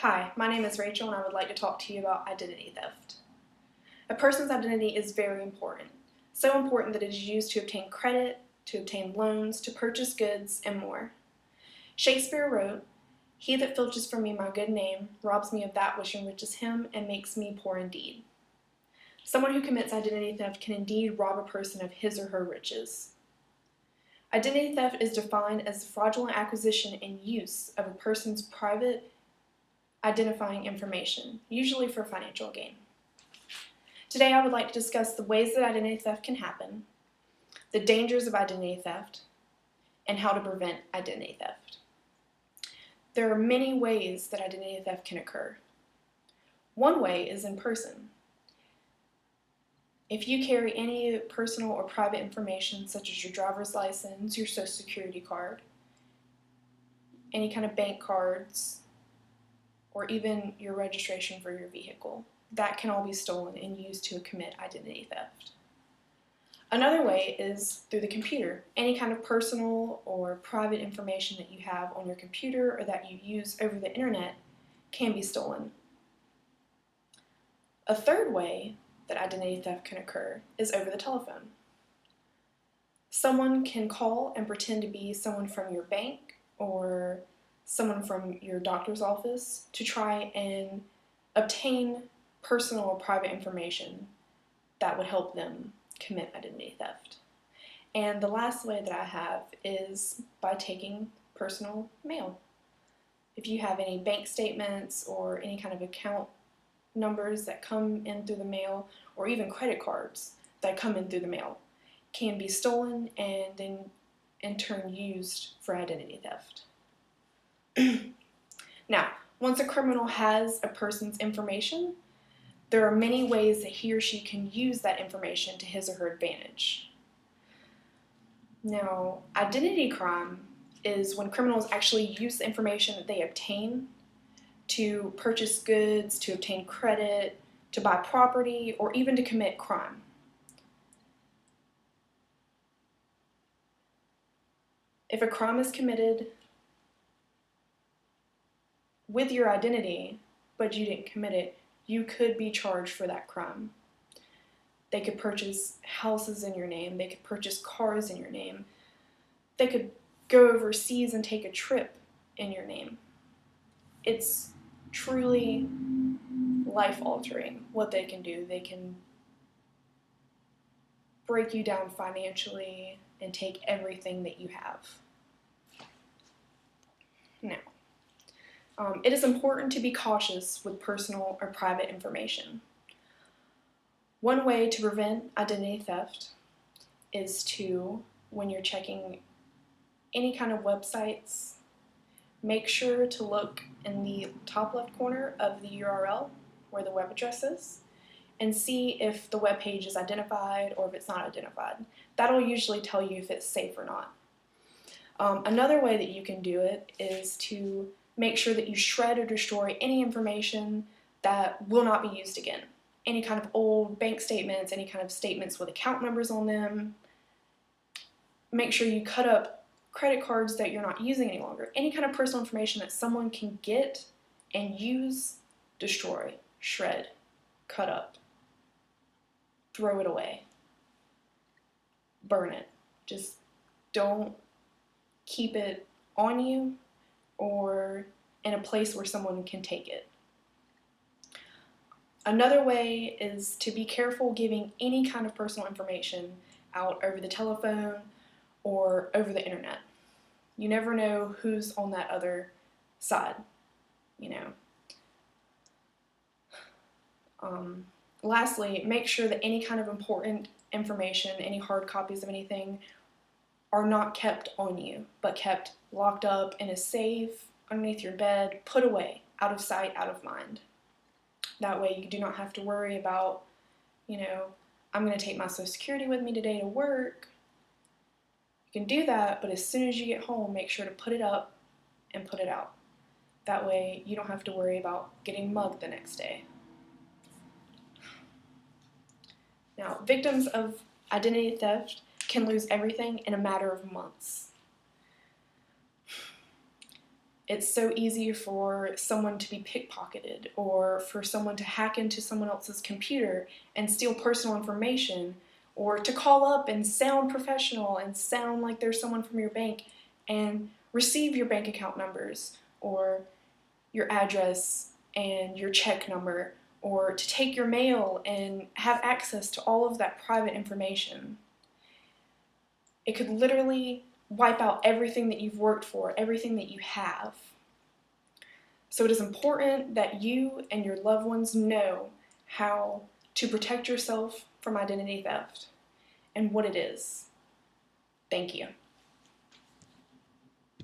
Hi, my name is Rachel and I would like to talk to you about identity theft. A person's identity is very important, so important that it is used to obtain credit, to obtain loans, to purchase goods, and more. Shakespeare wrote, "He that filches from me my good name robs me of that which enriches him and makes me poor indeed." Someone who commits identity theft can indeed rob a person of his or her riches. Identity theft is defined as the fraudulent acquisition and use of a person's private identifying information, usually for financial gain. Today I would like to discuss the ways that identity theft can happen, the dangers of identity theft, and how to prevent identity theft. There are many ways that identity theft can occur. One way is in person. If you carry any personal or private information such as your driver's license, your social security card, any kind of bank cards, or even your registration for your vehicle, that can all be stolen and used to commit identity theft. Another way is through the computer. Any kind of personal or private information that you have on your computer or that you use over the internet can be stolen. A third way that identity theft can occur is over the telephone. Someone can call and pretend to be someone from your bank or someone from your doctor's office to try and obtain personal or private information that would help them commit identity theft. And the last way that I have is by taking personal mail. If you have any bank statements or any kind of account numbers that come in through the mail, or even credit cards that come in through the mail, can be stolen and then in turn used for identity theft. Now, once a criminal has a person's information, there are many ways that he or she can use that information to his or her advantage. Now, identity crime is when criminals actually use the information that they obtain to purchase goods, to obtain credit, to buy property, or even to commit crime. If a crime is committed with your identity, but you didn't commit it, you could be charged for that crime. They could purchase houses in your name, they could purchase cars in your name, they could go overseas and take a trip in your name. It's truly life-altering what they can do. They can break you down financially and take everything that you have. Now, it is important to be cautious with personal or private information. One way to prevent identity theft is to, when you're checking any kind of websites, make sure to look in the top left corner of the URL where the web address is and see if the web page is identified or if it's not identified. That'll usually tell you if it's safe or not. Another way that you can do it is to make sure that you shred or destroy any information that will not be used again. Any kind of old bank statements, any kind of statements with account numbers on them. Make sure you cut up credit cards that you're not using any longer. Any kind of personal information that someone can get and use, destroy, shred, cut up, throw it away, burn it. Just don't keep it on you or in a place where someone can take it. Another way is to be careful giving any kind of personal information out over the telephone or over the internet. You never know who's on that other side, Lastly, make sure that any kind of important information, any hard copies of anything, are not kept on you, but kept locked up in a safe, underneath your bed, put away, out of sight, out of mind. That way you do not have to worry about, I'm going to take my Social Security with me today to work. You can do that, but as soon as you get home, make sure to put it up and put it out. That way you don't have to worry about getting mugged the next day. Now, victims of identity theft can lose everything in a matter of months. It's so easy for someone to be pickpocketed or for someone to hack into someone else's computer and steal personal information, or to call up and sound professional and sound like they're someone from your bank and receive your bank account numbers or your address and your check number, or to take your mail and have access to all of that private information. It could literally wipe out everything that you've worked for, everything that you have. So it is important that you and your loved ones know how to protect yourself from identity theft and what it is. Thank you.